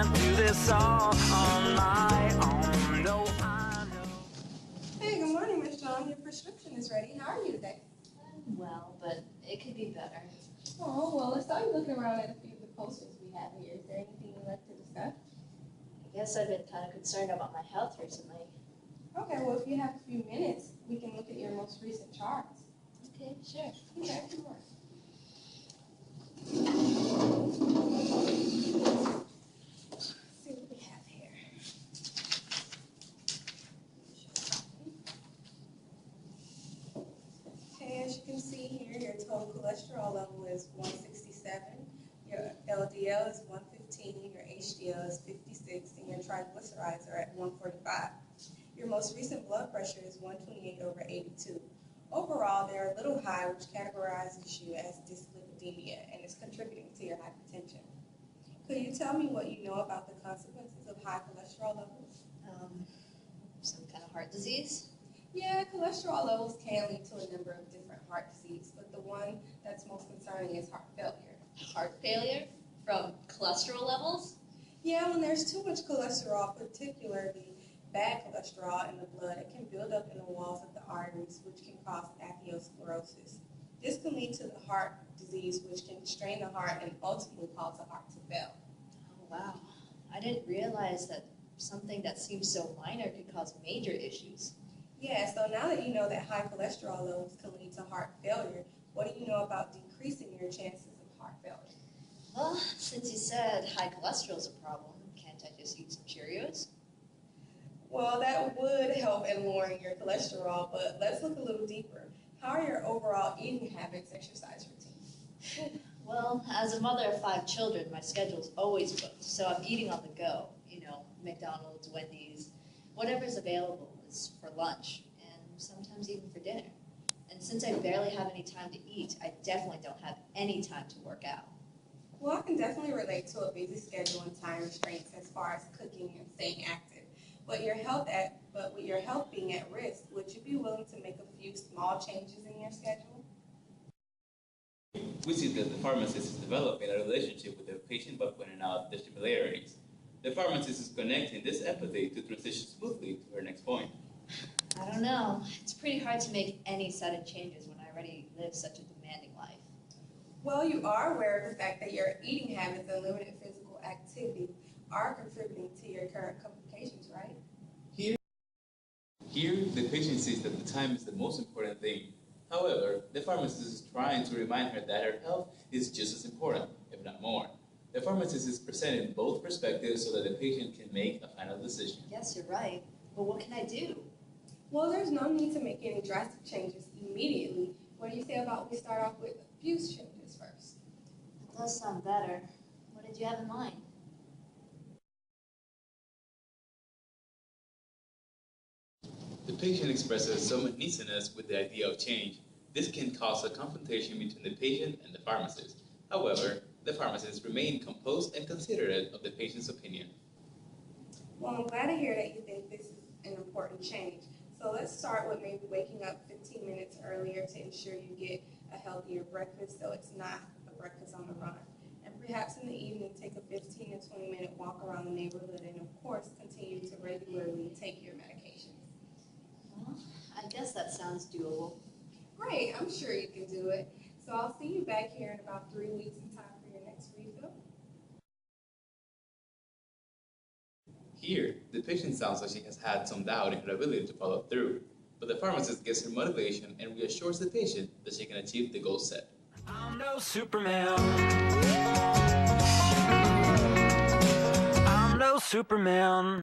can't do this all on my own. No, I know. Hey, good morning, Miss John. Your prescription is ready. How are you today? I'm well, but it could be better. Oh, well, I saw you looking around at a few of the posters we have here. Is there anything you'd like to discuss? I guess I've been kind of concerned about my health recently. Okay, well, if you have a few minutes, we can look at your most recent charts. Okay, sure. Okay, sure. See what we have here. Okay, as you can see here, your total cholesterol level is 167, your LDL is 115, your HDL is 56, and your triglycerides are at 145. Your most recent blood pressure is 128/82. Overall, they're a little high, which categorizes you as dyslipidemia and is contributing to your hypertension. Could you tell me what you know about the consequences of high cholesterol levels? Some kind of heart disease? Yeah, cholesterol levels can lead to a number of different heart disease, but the one that's most concerning is heart failure. Heart failure? From cholesterol levels? Yeah, when there's too much cholesterol, particularly bad cholesterol in the blood, it can build up in the walls of the arteries, which can cause atherosclerosis. This can lead to the heart disease, which can strain the heart and ultimately cause the heart to fail. Oh, wow. I didn't realize that something that seems so minor could cause major issues. Yeah, so now that you know that high cholesterol levels can lead to heart failure, what do you know about decreasing your chances of heart failure? Well, since you said high cholesterol is a problem, can't I just eat some Cheerios? Well, that would help in lowering your cholesterol, but let's look a little deeper. How are your overall eating habits, exercise routine? Well, as a mother of 5 children, my schedule's always booked, so I'm eating on the go. McDonald's, Wendy's, whatever's available is for lunch, and sometimes even for dinner. And since I barely have any time to eat, I definitely don't have any time to work out. Well, I can definitely relate to a busy schedule and time restraints as far as cooking and staying active. But with your health being at risk, would you be willing to make a few small changes in your schedule? We see that the pharmacist is developing a relationship with the patient by pointing out the similarities. The pharmacist is connecting this empathy to transition smoothly to her next point. I don't know. It's pretty hard to make any sudden changes when I already live such a demanding life. Well, you are aware of the fact that your eating habits and limited physical activity are contributing to your current complications, right? Here, the patient sees that the time is the most important thing. However, the pharmacist is trying to remind her that her health is just as important, if not more. The pharmacist is presenting both perspectives so that the patient can make a final decision. Yes, you're right. But what can I do? Well, there's no need to make any drastic changes immediately. What do you say about we start off with a few changes first? That does sound better. What did you have in mind? The patient expresses some uneasiness with the idea of change. This can cause a confrontation between the patient and the pharmacist. However, the pharmacist remains composed and considerate of the patient's opinion. Well, I'm glad to hear that you think this is an important change. So let's start with maybe waking up 15 minutes earlier to ensure you get a healthier breakfast so it's not a breakfast on the run. And perhaps in the evening, take a 15 to 20 minute walk around the neighborhood and of course, continue to regularly take your medications. Well, I guess that sounds doable. Great, I'm sure you can do it. So I'll see you back here in about 3 weeks in time for your next refill. Here, the patient sounds like she has had some doubt in her ability to follow through, but the pharmacist gives her motivation and reassures the patient that she can achieve the goal set. I'm no Superman. I'm no Superman.